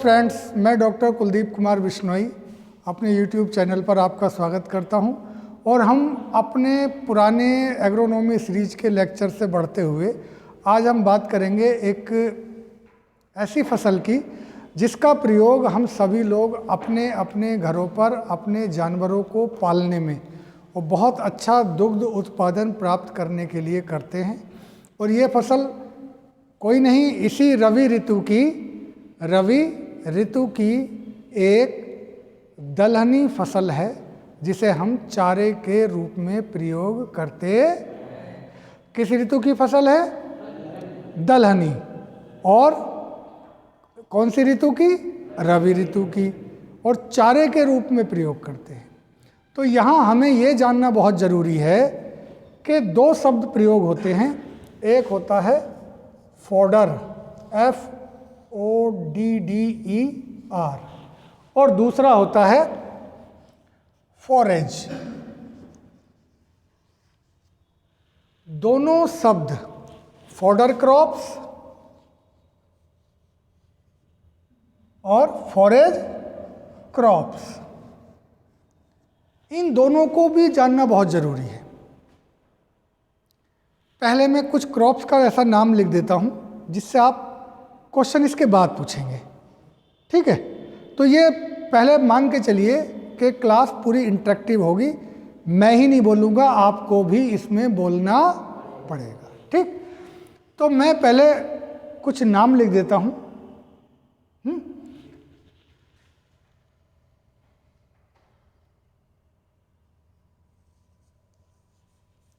Friends, मैं doctor Kuldeep Kumar Bishnoi अपने YouTube channel पर आपका स्वागत करता हूं और हम अपने पुराने एग्रोनॉमी सीरीज के लेक्चर से बढ़ते हुए आज हम बात करेंगे एक ऐसी फसल की जिसका प्रयोग हम सभी लोग अपने अपने घरों पर अपने जानवरों को पालने में और बहुत अच्छा दुग्ध उत्पादन प्राप्त करने के लिए करते हैं। और ये फसल कोई नहीं, इसी रवि ऋतु की एक दलहनी फसल है जिसे हम चारे के रूप में प्रयोग करते। किस ऋतु की फसल है? दलहनी। और कौन सी ऋतु की? रवि ऋतु की। और चारे के रूप में प्रयोग करते हैं। तो यहाँ हमें ये जानना बहुत ज़रूरी है कि दो शब्द प्रयोग होते हैं। एक होता है फॉडर, FODDER, और दूसरा होता है फॉरेज। दोनों शब्द फॉडर क्रॉप्स और फॉरेज क्रॉप्स, इन दोनों को भी जानना बहुत ज़रूरी है। पहले मैं कुछ क्रॉप्स का ऐसा नाम लिख देता हूं जिससे आप क्वेश्चन इसके बाद पूछेंगे, ठीक है? तो ये पहले मान के चलिए कि क्लास पूरी इंटरेक्टिव होगी। मैं ही नहीं बोलूँगा, आपको भी इसमें बोलना पड़ेगा, ठीक? तो मैं पहले कुछ नाम लिख देता हूं।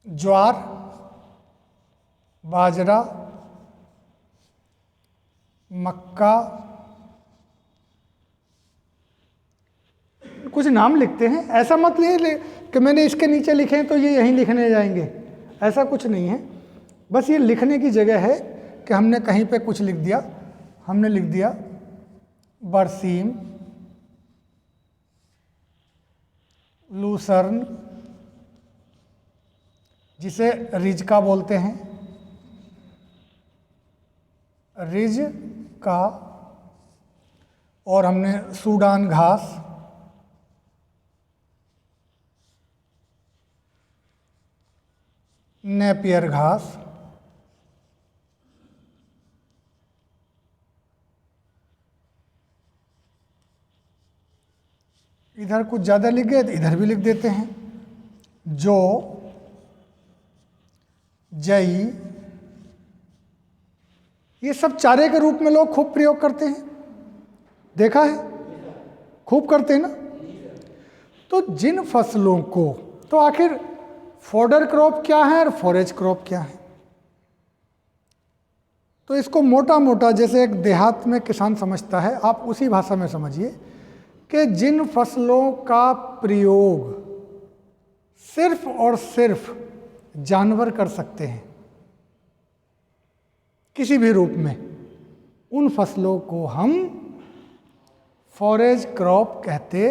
ज्वार, बाजरा, मक्का, कुछ नाम लिखते हैं। ऐसा मत लिए कि मैंने इसके नीचे लिखे हैं तो ये यहीं लिखने जाएंगे, ऐसा कुछ नहीं है। बस ये लिखने की जगह है कि हमने कहीं पे कुछ लिख दिया। हमने लिख दिया बरसीम, लूसर्न जिसे रिज का बोलते हैं, रिज का, और हमने सूडान घास, नेपियर घास, इधर कुछ ज़्यादा लिख गए तो इधर भी लिख देते हैं, जो, जई, ये सब चारे के रूप में लोग खूब प्रयोग करते हैं। देखा है? खूब करते हैं ना? तो जिन फसलों को, तो आखिर फॉडर क्रॉप क्या है और फॉरेज क्रॉप क्या है? तो इसको मोटा मोटा जैसे एक देहात में किसान समझता है, आप उसी भाषा में समझिए कि जिन फसलों का प्रयोग सिर्फ और सिर्फ जानवर कर सकते हैं किसी भी रूप में, उन फसलों को हम फॉरेज क्रॉप कहते।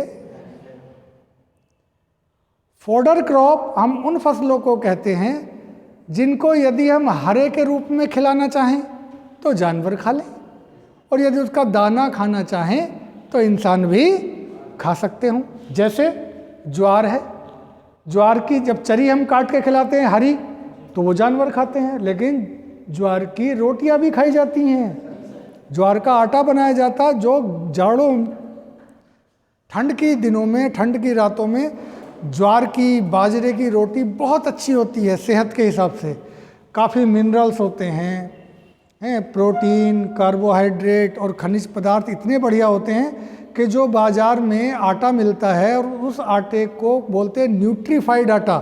फॉडर क्रॉप हम उन फसलों को कहते हैं जिनको यदि हम हरे के रूप में खिलाना चाहें तो जानवर खा लें, और यदि उसका दाना खाना चाहें तो इंसान भी खा सकते हों। जैसे ज्वार है, ज्वार की जब चरी हम काट के खिलाते हैं हरी, तो वो जानवर खाते हैं, लेकिन ज्वार की रोटियां भी खाई जाती हैं, ज्वार का आटा बनाया जाता, जो जाड़ों ठंड के दिनों में, ठंड की रातों में ज्वार की, बाजरे की रोटी बहुत अच्छी होती है सेहत के हिसाब से। काफ़ी मिनरल्स होते हैं, प्रोटीन, कार्बोहाइड्रेट और खनिज पदार्थ इतने बढ़िया होते हैं कि जो बाज़ार में आटा मिलता है और उस आटे को बोलते हैं न्यूट्रीफाइड आटा,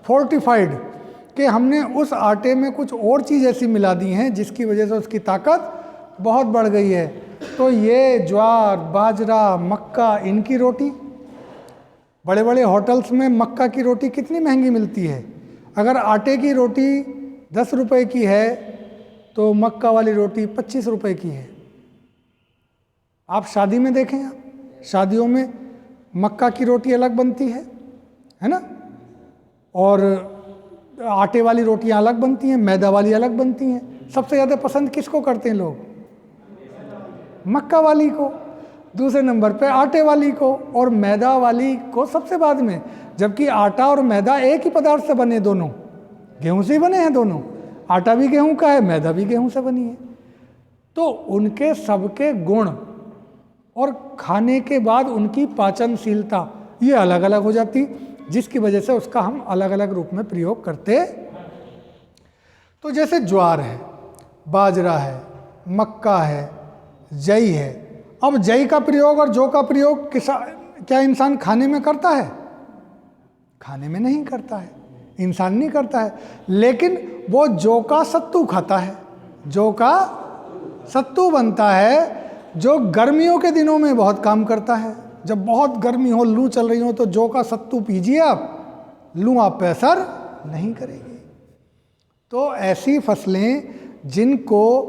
फोर्टिफाइड, कि हमने उस आटे में कुछ और चीज़ ऐसी मिला दी हैं जिसकी वजह से उसकी ताकत बहुत बढ़ गई है। तो ये ज्वार, बाजरा, मक्का, इनकी रोटी, बड़े बड़े होटल्स में मक्का की रोटी कितनी महंगी मिलती है। अगर आटे की रोटी 10 रुपए की है तो मक्का वाली रोटी 25 रुपए की है। आप शादी में देखें, आप शादियों में मक्का की रोटी अलग बनती है ना, और आटे वाली रोटियां अलग बनती हैं, मैदा वाली अलग बनती हैं। सबसे ज़्यादा पसंद किसको करते हैं लोग? मक्का वाली को। दूसरे नंबर पे आटे वाली को, और मैदा वाली को सबसे बाद में। जबकि आटा और मैदा एक ही पदार्थ से बने, दोनों गेहूं से ही बने हैं दोनों। आटा भी गेहूं का है, मैदा भी गेहूं से बनी है। तो उनके सबके गुण और खाने के बाद उनकी पाचनशीलता ये अलग अलग हो जाती, जिसकी वजह से उसका हम अलग अलग रूप में प्रयोग करते। तो जैसे ज्वार है, बाजरा है, मक्का है, जई है। अब जई का प्रयोग और जौ का प्रयोग क्या इंसान खाने में करता है? खाने में नहीं करता है, इंसान नहीं करता है। लेकिन वो जौ का सत्तू खाता है। जौ का सत्तू बनता है, जो गर्मियों के दिनों में बहुत काम करता है। जब बहुत गर्मी हो, लू चल रही हो, तो जौ का सत्तू पीजिए आप, लू आप पे असर नहीं करेगी। तो ऐसी फसलें जिनको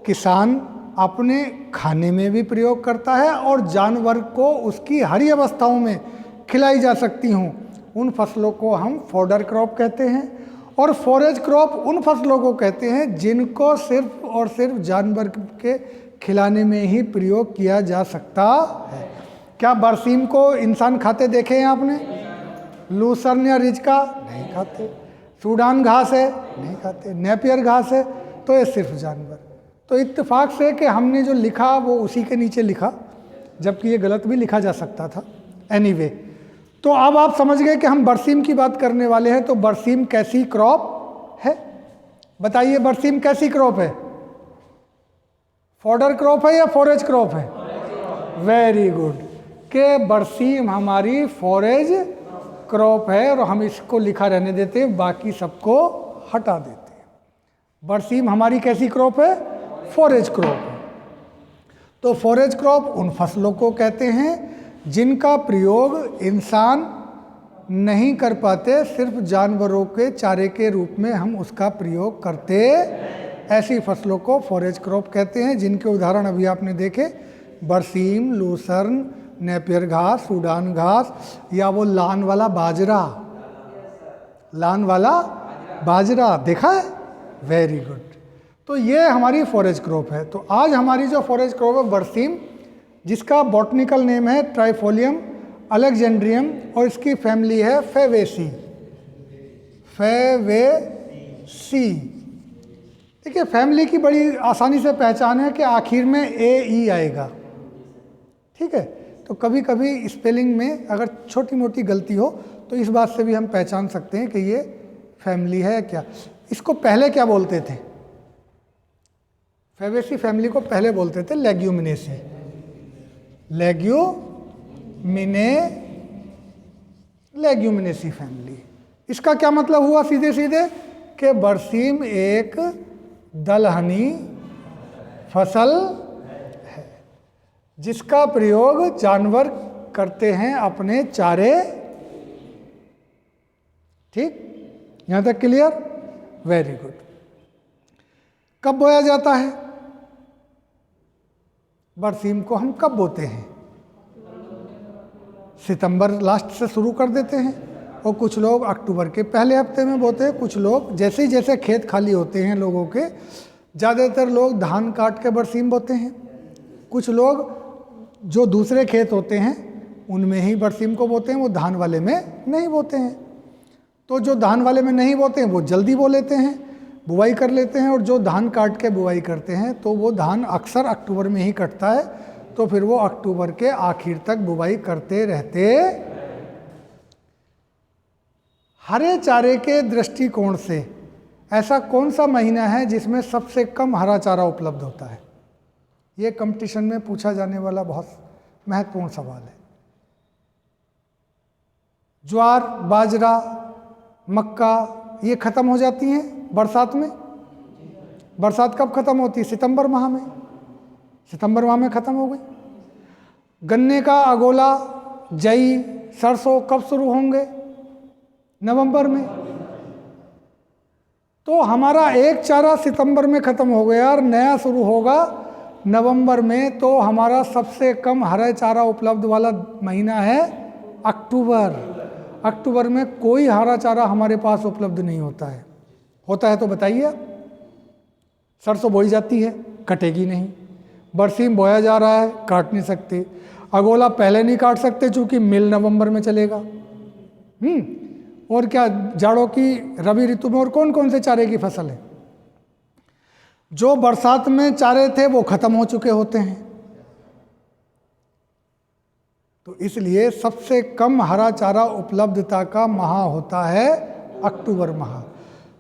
किसान अपने खाने में भी प्रयोग करता है और जानवर को उसकी हरी अवस्थाओं में खिलाई जा सकती हों, उन फसलों को हम फॉडर क्रॉप कहते हैं। और फॉरेज क्रॉप उन फसलों को कहते हैं जिनको सिर्फ और सिर्फ जानवर के खिलाने में ही प्रयोग किया जा सकता है। क्या बरसीम को इंसान खाते देखे हैं आपने? लूसर्न या रिज का नहीं खाते। सूडान घास है, नहीं खाते। नेपियर घास है, तो ये सिर्फ जानवर। तो इत्तेफाक से कि हमने जो लिखा वो उसी के नीचे लिखा, जबकि ये गलत भी लिखा जा सकता था। एनीवे, तो अब आप समझ गए कि हम बरसीम की बात करने वाले हैं। तो बरसीम कैसी क्रॉप है? बताइए, बरसीम कैसी क्रॉप है? फॉडर क्रॉप है या फॉरेज क्रॉप है? वेरी गुड, के बरसीम हमारी फॉरेज क्रॉप है और हम इसको लिखा रहने देते हैं, बाकी सबको हटा देते हैं। बरसीम हमारी कैसी क्रॉप है? फॉरेज क्रॉप है। तो फॉरेज क्रॉप उन फसलों को कहते हैं जिनका प्रयोग इंसान नहीं कर पाते, सिर्फ जानवरों के चारे के रूप में हम उसका प्रयोग करते। ऐसी फसलों को फॉरेज क्रॉप कहते हैं, जिनके उदाहरण अभी आपने देखे, बरसीम, लूसर्न, नेपियर घास, सूडान घास, या वो लान वाला बाजरा। लान वाला बाजरा देखा है? Very good. तो ये हमारी फॉरेज क्रॉप है। तो आज हमारी जो फॉरेज क्रॉप है बरसीम, जिसका बॉटनिकल नेम है ट्राइफोलियम अलेक्जेंड्रियम और इसकी फैमिली है फेवेसी। फेवेसी, देखिए फैमिली की बड़ी आसानी से पहचान है कि आखिर में ए आएगा। ठीक है, तो कभी कभी स्पेलिंग में अगर छोटी मोटी गलती हो तो इस बात से भी हम पहचान सकते हैं कि ये फैमिली है क्या। इसको पहले क्या बोलते थे? फेवेसी फैमिली को पहले बोलते थे लेग्यूमिनेसी। Leguminosae family. इसका क्या मतलब हुआ सीधे सीधे? कि बरसीम एक दलहनी फसल है जिसका प्रयोग जानवर करते हैं अपने चारे। ठीक, यहां तक क्लियर? Very good. कब बोया जाता है बरसीम को? हम कब बोते हैं? सितंबर लास्ट से शुरू कर देते हैं, और कुछ लोग अक्टूबर के पहले हफ्ते में बोते हैं। कुछ लोग जैसे ही जैसे खेत खाली होते हैं लोगों के, ज़्यादातर लोग धान काट के बरसीम बोते हैं। कुछ लोग जो दूसरे खेत होते हैं उनमें ही बरसीम को बोते हैं, वो धान वाले में नहीं बोते हैं। तो जो धान वाले में नहीं बोते हैं वो जल्दी बो लेते हैं, बुवाई कर लेते हैं। और जो धान काट के बुवाई करते हैं तो वो धान अक्सर अक्टूबर में ही कटता है, तो फिर वो अक्टूबर के आखिर तक बुवाई करते रहते। हरे चारे के दृष्टिकोण से ऐसा कौन सा महीना है जिसमें सबसे कम हरा चारा उपलब्ध होता है? ये कंपटीशन में पूछा जाने वाला बहुत महत्वपूर्ण सवाल है। ज्वार, बाजरा, मक्का ये खत्म हो जाती हैं बरसात में। बरसात कब खत्म होती है? सितंबर माह में। सितंबर माह में खत्म हो गई। गन्ने का अगोला, जई, सरसों कब शुरू होंगे? नवंबर में। तो हमारा एक चारा सितंबर में खत्म हो गया और नया शुरू होगा नवंबर में। तो हमारा सबसे कम हरा चारा उपलब्ध वाला महीना है अक्टूबर। अक्टूबर में कोई हरा चारा हमारे पास उपलब्ध नहीं होता है। होता है तो बताइए। सरसों बोई जाती है, कटेगी नहीं। बरसीम बोया जा रहा है, काट नहीं सकते। अगोला पहले नहीं काट सकते चूंकि मिल नवंबर में चलेगा। और क्या, जाड़ों की रबी ऋतु में और कौन कौन से चारे की फसल है? जो बरसात में चारे थे वो खत्म हो चुके होते हैं। तो इसलिए सबसे कम हरा चारा उपलब्धता का माह होता है अक्टूबर माह।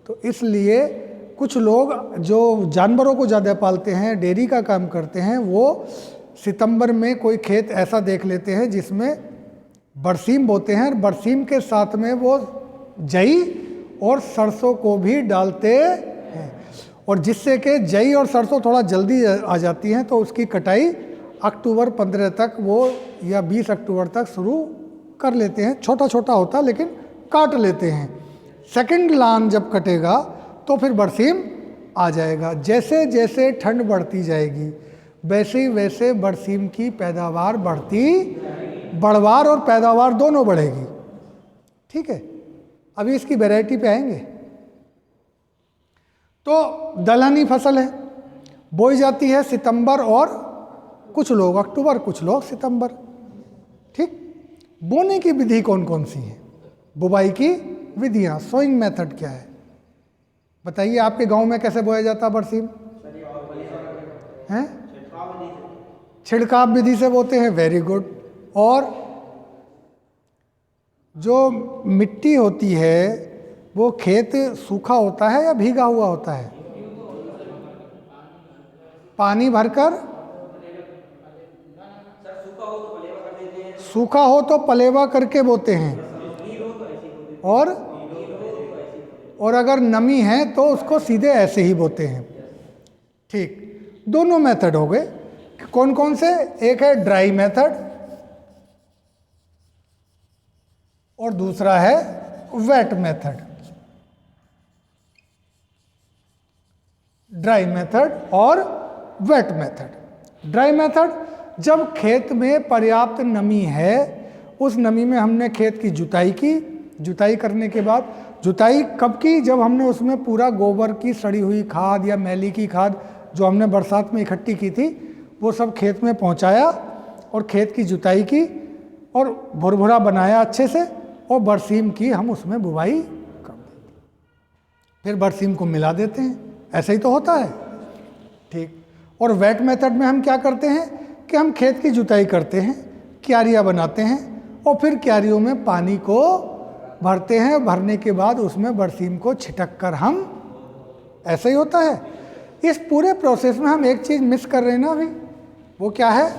तो इसलिए कुछ लोग जो जानवरों को ज़्यादा पालते हैं, डेयरी का काम करते हैं, वो सितंबर में कोई खेत ऐसा देख लेते हैं जिसमें बरसीम बोते हैं, और बरसीम के साथ में वो जई और सरसों को भी डालते हैं, और जिससे कि जई और सरसों थोड़ा जल्दी आ जाती हैं, तो उसकी कटाई अक्टूबर 15 तक वो या 20 अक्टूबर तक शुरू कर लेते हैं। छोटा छोटा होता लेकिन काट लेते हैं। सेकंड लान जब कटेगा तो फिर बरसीम आ जाएगा। जैसे जैसे ठंड बढ़ती जाएगी वैसे वैसे बरसीम की पैदावार बढ़वार और पैदावार दोनों बढ़ेगी। ठीक है, अभी इसकी वैरायटी पे आएंगे। तो दलहनी फसल है, बोई जाती है सितंबर और कुछ लोग अक्टूबर, कुछ लोग सितंबर। ठीक, बोने की विधि कौन कौन सी है? बुवाई की विधियां, सोइंग मेथड क्या है बताइए? आपके गांव में कैसे बोया जाता है बरसीम? हैं? छिड़काव विधि से बोते हैं। Very good. और जो मिट्टी होती है वो खेत सूखा होता है या भीगा हुआ होता है? पानी भरकर, सूखा हो तो पलेवा करके बोते हैं, और अगर नमी है तो उसको सीधे ऐसे ही बोते हैं। ठीक, दोनों मेथड हो गए। कौन कौन से? एक है ड्राई मेथड और दूसरा है वेट मेथड। ड्राई मेथड और वेट मेथड। ड्राई मेथड, जब खेत में पर्याप्त नमी है, उस नमी में हमने खेत की जुताई की। जुताई करने के बाद, जुताई कब की? जब हमने उसमें पूरा गोबर की सड़ी हुई खाद या मैली की खाद जो हमने बरसात में इकट्ठी की थी वो सब खेत में पहुंचाया और खेत की जुताई की और भुरभुरा बनाया अच्छे से, और बरसीम की हम उसमें बुवाई कर देते, फिर बरसीम को मिला देते हैं। ऐसा ही तो होता है। ठीक। और वेट मेथड में हम क्या करते हैं कि हम खेत की जुताई करते हैं, क्यारियाँ बनाते हैं और फिर क्यारियों में पानी को भरते हैं। भरने के बाद उसमें बरसीम को छिटक कर हम, ऐसा ही होता है। इस पूरे प्रोसेस में हम एक चीज़ मिस कर रहे हैं ना अभी, वो क्या है?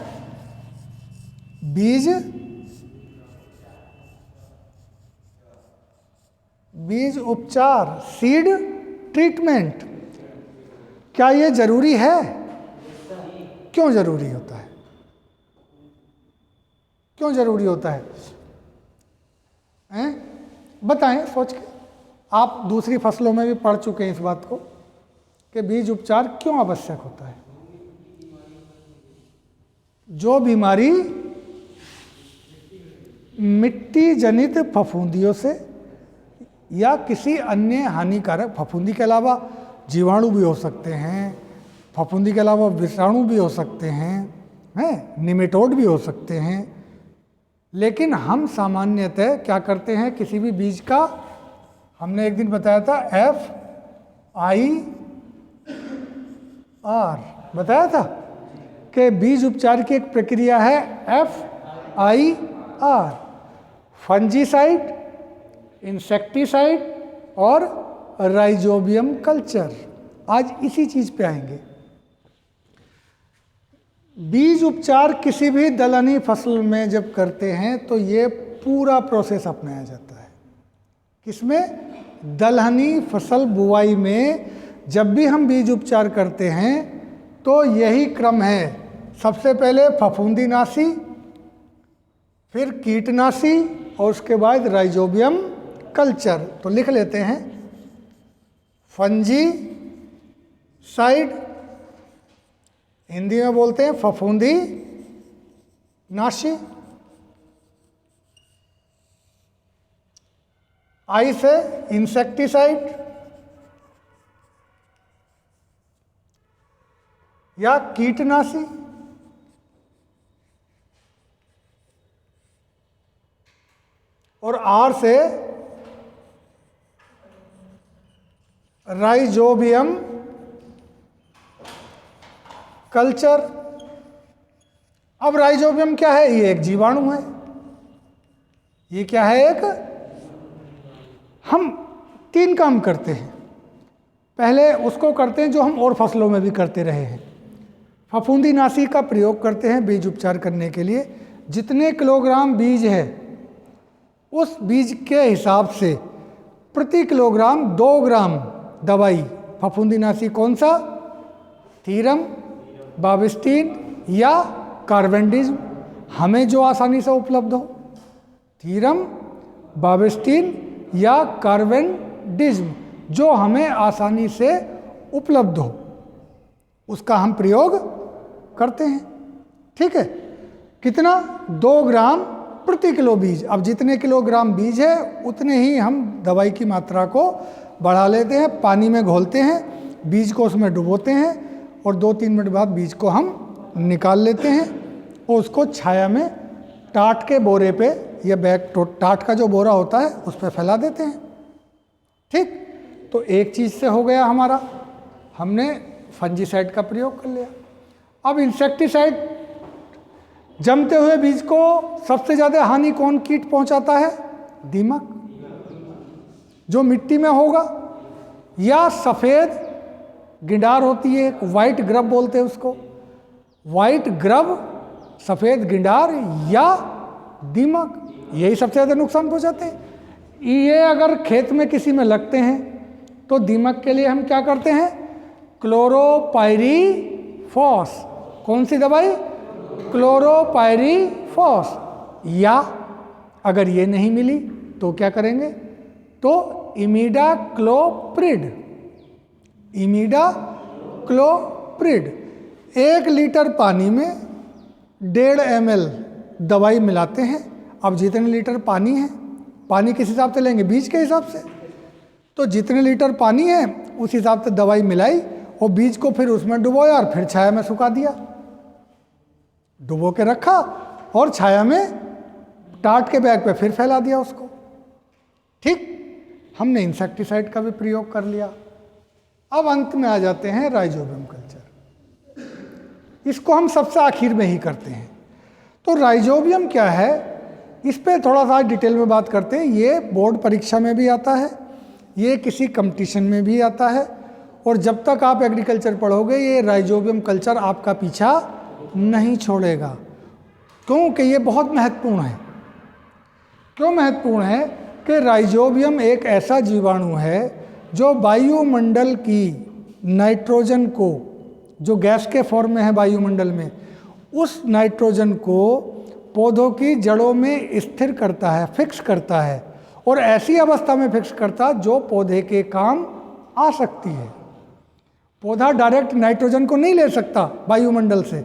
बीज उपचार, सीड ट्रीटमेंट। क्या ये जरूरी है? क्यों जरूरी होता है? क्यों जरूरी होता है? बताएं सोच के। आप दूसरी फसलों में भी पढ़ चुके हैं इस बात को कि बीज उपचार क्यों आवश्यक होता है। जो बीमारी मिट्टी जनित फफूंदियों से या किसी अन्य हानिकारक, फफूंदी के अलावा जीवाणु भी हो सकते हैं, फफूंदी के अलावा विषाणु भी हो सकते हैं, निमेटोड भी हो सकते हैं, लेकिन हम सामान्यतः क्या करते हैं? किसी भी बीज का, हमने एक दिन बताया था FIR, बताया था कि बीज उपचार की एक प्रक्रिया है FIR, फंजीसाइड, इंसेक्टिसाइड और राइजोबियम कल्चर। आज इसी चीज पे आएंगे। बीज उपचार किसी भी दलहनी फसल में जब करते हैं तो ये पूरा प्रोसेस अपनाया जाता है। किसमें? दलहनी फसल बुआई में जब भी हम बीज उपचार करते हैं तो यही क्रम है। सबसे पहले फफूंदीनाशी, फिर कीटनाशी और उसके बाद राइजोबियम कल्चर। तो लिख लेते हैं, फंजी साइड, हिंदी में बोलते हैं फफूंदी नाशी, आई से इंसेक्टिसाइड या कीटनाशी, और आर से राइजोबियम कल्चर। अब राइजोबियम क्या है? ये एक जीवाणु है। ये क्या है? एक, हम 3 काम करते हैं। पहले उसको करते हैं जो हम और फसलों में भी करते रहे हैं, फफूंदीनाशी का प्रयोग करते हैं बीज उपचार करने के लिए। जितने किलोग्राम बीज है उस बीज के हिसाब से प्रति किलोग्राम 2 ग्राम दवाई फफूंदीनाशी, कौन सा? थीरम, बाविस्टीन या कार्बेंडिज्म, हमें जो आसानी से उपलब्ध हो। थीरम, बाविस्टीन या कार्बेंडिज्म जो हमें आसानी से उपलब्ध हो, उसका हम प्रयोग करते हैं। ठीक है? कितना? 2 ग्राम प्रति किलो बीज। अब जितने किलोग्राम बीज है उतने ही हम दवाई की मात्रा को बढ़ा लेते हैं, पानी में घोलते हैं, बीज को उसमें डुबोते हैं और 2-3 मिनट बाद बीज को हम निकाल लेते हैं और उसको छाया में टाट के बोरे पे या बैग, टाट का जो बोरा होता है उस पर फैला देते हैं। ठीक? तो एक चीज़ से हो गया हमारा, हमने फंजीसाइड का प्रयोग कर लिया। अब इंसेक्टिसाइड, जमते हुए बीज को सबसे ज़्यादा हानि कौन कीट पहुंचाता है? दीमक, जो मिट्टी में होगा, या सफ़ेद गिंडार होती है, वाइट ग्रब बोलते हैं उसको, वाइट ग्रब, सफ़ेद गिंडार या दीमक, यही सबसे ज़्यादा नुकसान पहुंचाते हैं। ये अगर खेत में किसी में लगते हैं तो दीमक के लिए हम क्या करते हैं? क्लोरोपाइरीफॉस। कौन सी दवाई? क्लोरोपाइरीफॉस। या अगर ये नहीं मिली तो क्या करेंगे? तो इमिडाक्लोप्रिड। इमिडाक्लोप्रिड 1 लीटर पानी में 1.5 ml दवाई मिलाते हैं। अब जितने लीटर पानी है, पानी किस हिसाब से लेंगे? बीज के हिसाब से। तो जितने लीटर पानी है उस हिसाब से दवाई मिलाई और बीज को फिर उसमें डुबोया और फिर छाया में सुखा दिया। डुबो के रखा और छाया में टाट के बैग पे फिर फैला दिया उसको। ठीक? हमने इंसेक्टिसाइड का भी प्रयोग कर लिया। अब अंत में आ जाते हैं राइजोबियम कल्चर। इसको हम सबसे आखिर में ही करते हैं। तो राइजोबियम क्या है, इस पे थोड़ा सा डिटेल में बात करते हैं। ये बोर्ड परीक्षा में भी आता है, ये किसी कंपटीशन में भी आता है, और जब तक आप एग्रीकल्चर पढ़ोगे ये राइजोबियम कल्चर आपका पीछा नहीं छोड़ेगा, क्योंकि ये बहुत महत्वपूर्ण है। क्यों महत्वपूर्ण है? कि राइजोबियम एक ऐसा जीवाणु है जो वायुमंडल की नाइट्रोजन को, जो गैस के फॉर्म में है वायुमंडल में, उस नाइट्रोजन को पौधों की जड़ों में स्थिर करता है, फिक्स करता है, और ऐसी अवस्था में फिक्स करता जो पौधे के काम आ सकती है। पौधा डायरेक्ट नाइट्रोजन को नहीं ले सकता वायुमंडल से,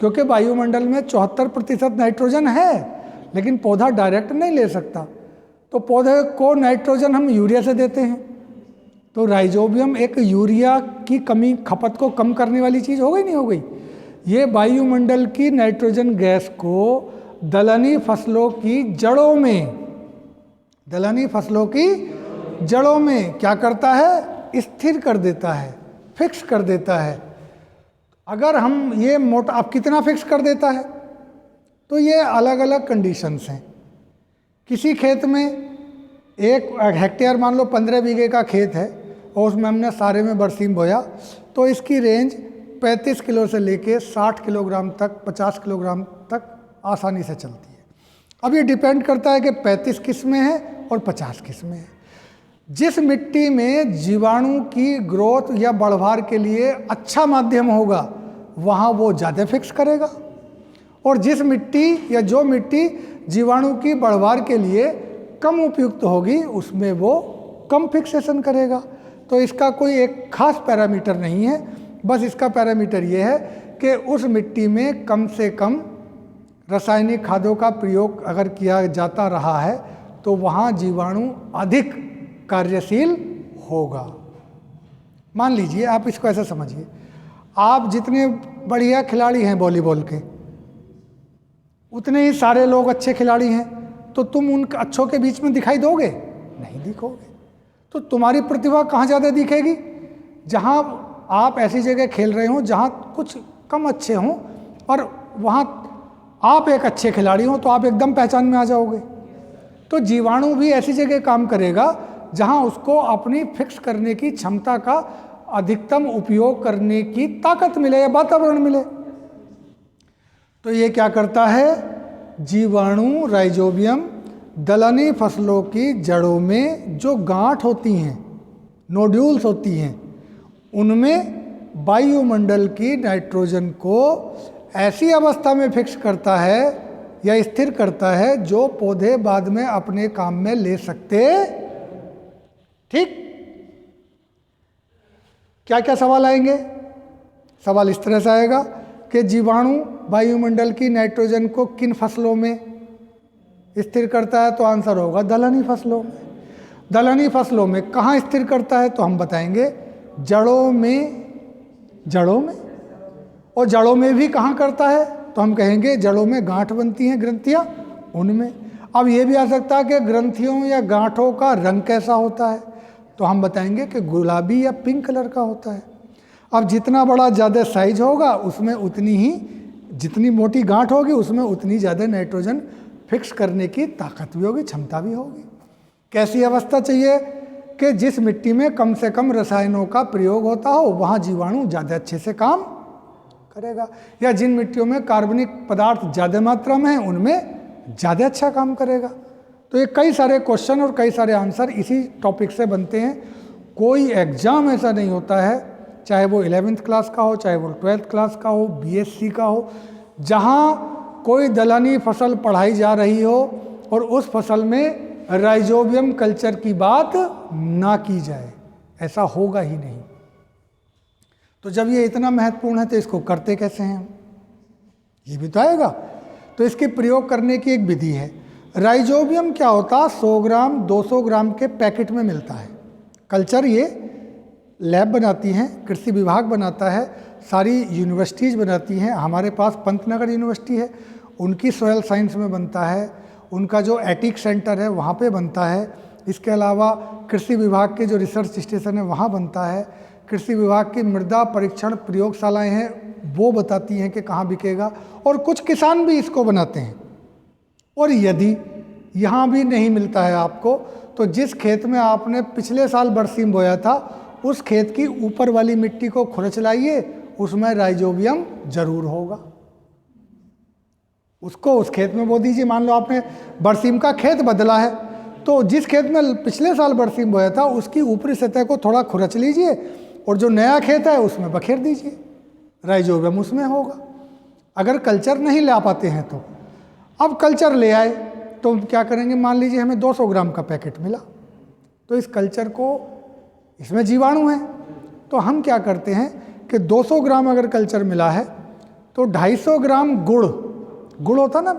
क्योंकि वायुमंडल में 74% नाइट्रोजन है, लेकिन पौधा डायरेक्ट नहीं ले सकता। तो पौधे को नाइट्रोजन हम यूरिया से देते हैं। तो राइजोबियम एक यूरिया की कमी, खपत को कम करने वाली चीज़ हो गई, नहीं हो गई? ये वायुमंडल की नाइट्रोजन गैस को दलहनी फसलों की जड़ों में, दलहनी फसलों की जड़ों में क्या करता है? स्थिर कर देता है, फिक्स कर देता है। अगर हम ये मोटा, अब कितना फिक्स कर देता है? तो ये अलग अलग कंडीशंस हैं। किसी खेत में 1 हेक्टेयर, मान लो 15 बीघे का खेत है और उसमें हमने सारे में बरसीम बोया, तो इसकी रेंज 35 किलो से लेके 60 किलोग्राम तक, 50 किलोग्राम तक आसानी से चलती है। अब ये डिपेंड करता है कि 35 किस में है और 50 किस में है। जिस मिट्टी में जीवाणु की ग्रोथ या बढ़वार के लिए अच्छा माध्यम होगा वहाँ वो ज़्यादा फिक्स करेगा, और जिस मिट्टी या जो मिट्टी जीवाणु की बढ़वार के लिए कम उपयुक्त होगी उसमें वो कम फिक्सेशन करेगा। तो इसका कोई एक खास पैरामीटर नहीं है, बस इसका पैरामीटर ये है कि उस मिट्टी में कम से कम रासायनिक खादों का प्रयोग अगर किया जाता रहा है तो वहाँ जीवाणु अधिक कार्यशील होगा। मान लीजिए, आप इसको ऐसा समझिए, आप जितने बढ़िया खिलाड़ी हैं वॉलीबॉल के, उतने ही सारे लोग अच्छे खिलाड़ी हैं, तो तुम उन अच्छों के बीच में दिखाई दोगे? नहीं दिखोगे। तो तुम्हारी प्रतिभा कहाँ ज़्यादा दिखेगी? जहाँ आप ऐसी जगह खेल रहे हो जहाँ कुछ कम अच्छे हों और वहाँ आप एक अच्छे खिलाड़ी हो, तो आप एकदम पहचान में आ जाओगे। तो जीवाणु भी ऐसी जगह काम करेगा जहाँ उसको अपनी फिक्स करने की क्षमता का अधिकतम उपयोग करने की ताकत मिले या वातावरण मिले। तो ये क्या करता है? जीवाणु राइजोबियम दलहनी फसलों की जड़ों में जो गांठ होती हैं, नोड्यूल्स होती हैं, उनमें वायुमंडल की नाइट्रोजन को ऐसी अवस्था में फिक्स करता है या स्थिर करता है जो पौधे बाद में अपने काम में ले सकते। ठीक, क्या क्या सवाल आएंगे? सवाल इस तरह से आएगा कि जीवाणु वायुमंडल की नाइट्रोजन को किन फसलों में स्थिर करता है? तो आंसर होगा दलहनी फसलों में। दलहनी फसलों में कहाँ स्थिर करता है? तो हम बताएंगे जड़ों में। जड़ों में, और जड़ों में भी कहाँ करता है? तो हम कहेंगे जड़ों में गांठ बनती हैं, ग्रंथियाँ, उनमें। अब ये भी आ सकता है कि ग्रंथियों या गांठों का रंग कैसा होता है? तो हम बताएंगे कि गुलाबी या पिंक कलर का होता है। अब जितना बड़ा ज़्यादा साइज होगा उसमें उतनी ही, जितनी मोटी गांठ होगी उसमें उतनी ज़्यादा नाइट्रोजन फिक्स करने की ताकत भी होगी, क्षमता भी होगी। कैसी अवस्था चाहिए? कि जिस मिट्टी में कम से कम रसायनों का प्रयोग होता हो वहाँ जीवाणु ज़्यादा अच्छे से काम करेगा, या जिन मिट्टियों में कार्बनिक पदार्थ ज़्यादा मात्रा में है उनमें ज़्यादा अच्छा काम करेगा। तो ये कई सारे क्वेश्चन और कई सारे आंसर इसी टॉपिक से बनते हैं। कोई एग्ज़ाम ऐसा नहीं होता है, चाहे वो 11th क्लास का हो, चाहे वो 12th क्लास का हो, BSc का हो, जहाँ कोई दलहनी फसल पढ़ाई जा रही हो और उस फसल में राइजोबियम कल्चर की बात ना की जाए, ऐसा होगा ही नहीं। तो जब ये इतना महत्वपूर्ण है तो इसको करते कैसे हैं? ये भी तो आएगा। तो इसके प्रयोग करने की एक विधि है। राइजोबियम क्या होता है? 100 ग्राम 200 ग्राम के पैकेट में मिलता है। कल्चर ये लैब बनाती हैं, कृषि विभाग बनाता है, सारी यूनिवर्सिटीज़ बनाती हैं। हमारे पास पंतनगर यूनिवर्सिटी है, उनकी सॉयल साइंस में बनता है, उनका जो एटिक सेंटर है वहाँ पे बनता है। इसके अलावा कृषि विभाग के जो रिसर्च स्टेशन है वहाँ बनता है। कृषि विभाग की मृदा परीक्षण प्रयोगशालाएं हैं, वो बताती हैं कि कहाँ बिकेगा, और कुछ किसान भी इसको बनाते हैं। और यदि यहाँ भी नहीं मिलता है आपको, तो जिस खेत में आपने पिछले साल बरसीम बोया था उस खेत की ऊपर वाली मिट्टी को खुरच लाइए, उसमें राइजोबियम जरूर होगा। उसको उस खेत में बो दीजिए। मान लो आपने बरसीम का खेत बदला है, तो जिस खेत में पिछले साल बरसीम बोया था उसकी ऊपरी सतह को थोड़ा खुरच लीजिए और जो नया खेत है उसमें बखेर दीजिए, राइजोबियम उसमें होगा। अगर कल्चर नहीं ला पाते हैं तो अब कल्चर ले आए तो क्या करेंगे? मान लीजिए हमें 200 ग्राम का पैकेट मिला, तो इस कल्चर को, इसमें जीवाणु है, तो हम क्या करते हैं कि 200 ग्राम अगर कल्चर मिला है तो 250 ग्राम गुड़ होता ना,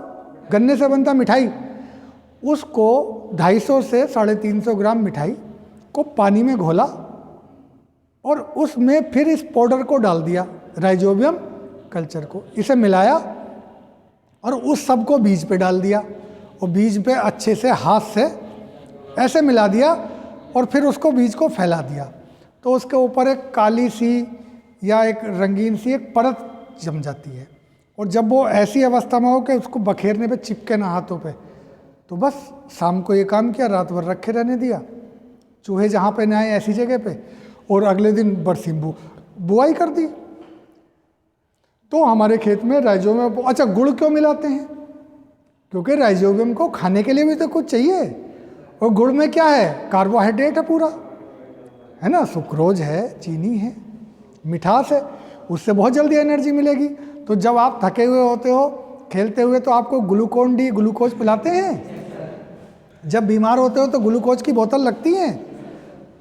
गन्ने से बनता मिठाई, उसको 250 से 350 ग्राम मिठाई को पानी में घोला और उसमें फिर इस पाउडर को डाल दिया, राइजोबियम कल्चर को, इसे मिलाया और उस सब को बीज पे डाल दिया और बीज पे अच्छे से हाथ से ऐसे मिला दिया और फिर उसको बीज को फैला दिया। तो उसके ऊपर एक काली सी या एक रंगीन सी एक परत जम जाती है, और जब वो ऐसी अवस्था में हो कि उसको बखेरने पे चिपके ना हाथों पे, तो बस शाम को ये काम किया, रात भर रखे रहने दिया, चूहे जहाँ पे ना आए ऐसी जगह पे, और अगले दिन बरसीम बुआई कर दी। तो हमारे खेत में राइजोबियम। अच्छा, गुड़ क्यों मिलाते हैं? क्योंकि राइजोबियम को खाने के लिए भी तो कुछ चाहिए, और गुड़ में क्या है? कार्बोहाइड्रेट है पूरा, है ना, सुक्रोज है, चीनी है, मिठास है, उससे बहुत जल्दी एनर्जी मिलेगी। तो जब आप थके हुए होते हो खेलते हुए तो आपको ग्लूकोज पिलाते हैं। जब बीमार होते हो तो ग्लूकोज की बोतल लगती है,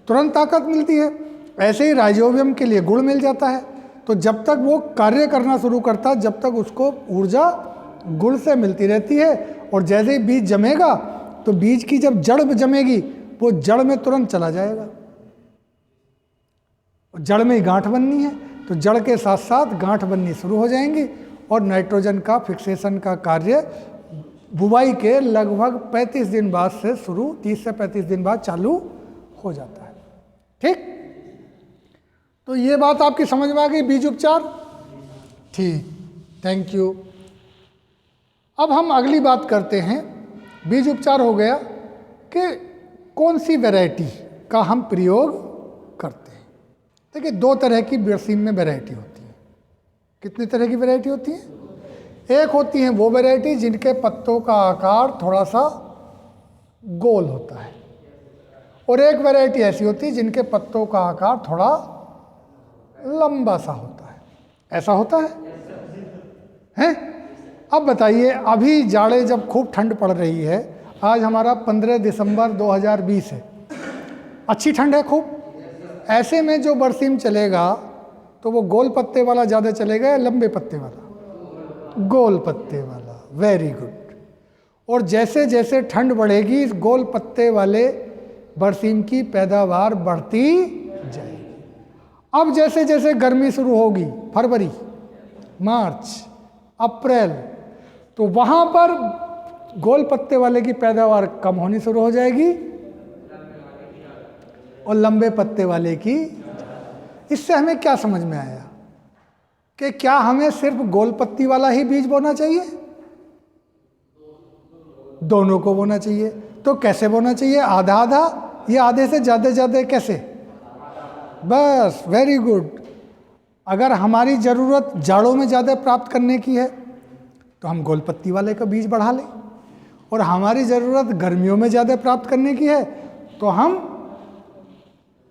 तुरंत ताकत मिलती है। ऐसे ही राइजोबियम के लिए गुड़ मिल जाता है। तो जब तक वो कार्य करना शुरू करता है, जब तक उसको ऊर्जा गुड़ से मिलती रहती है, और जैसे ही बीज जमेगा तो बीज की जब जड़ जमेगी वो जड़ में तुरंत चला जाएगा। जड़ में ही गांठ बननी है, तो जड़ के साथ साथ गांठ बननी शुरू हो जाएंगी और नाइट्रोजन का फिक्सेशन का कार्य बुवाई के लगभग 35 दिन बाद से शुरू, 30 से 35 दिन बाद चालू हो जाता है। ठीक, तो ये बात आपकी समझ में आ गई, बीज उपचार। ठीक, थैंक यू। अब हम अगली बात करते हैं, बीज उपचार हो गया कि कौन सी वैरायटी का हम प्रयोग करते हैं। देखिए, दो तरह की बरसीम में वैरायटी होती है। कितनी तरह की वैरायटी होती है? एक होती है वो वैरायटी जिनके पत्तों का आकार थोड़ा सा गोल होता है, और एक वैरायटी ऐसी होती है जिनके पत्तों का आकार थोड़ा लंबा सा होता है। ऐसा होता है, हैं? अब बताइए, अभी जाड़े जब खूब ठंड पड़ रही है, आज हमारा 15 दिसंबर 2020 है, अच्छी ठंड है खूब, ऐसे में जो बरसीम चलेगा तो वो गोल पत्ते वाला ज़्यादा चलेगा या लंबे पत्ते वाला? गोल पत्ते वाला। Very good. और जैसे जैसे ठंड बढ़ेगी, इस गोल पत्ते वाले बरसीम की पैदावार बढ़ती जाएगी। अब जैसे जैसे गर्मी शुरू होगी, फरवरी, मार्च, अप्रैल, तो वहाँ पर गोल पत्ते वाले की पैदावार कम होनी शुरू हो जाएगी और लंबे पत्ते वाले की। इससे हमें क्या समझ में आया कि क्या हमें सिर्फ गोल पत्ती वाला ही बीज बोना चाहिए? दोनों को बोना चाहिए। तो कैसे बोना चाहिए? आधा आधा या आधे से ज़्यादा कैसे? बस, वेरी गुड। अगर हमारी ज़रूरत जाड़ों में ज़्यादा प्राप्त करने की है तो हम गोल पत्ती वाले का बीज बढ़ा लें, और हमारी ज़रूरत गर्मियों में ज़्यादा प्राप्त करने की है तो हम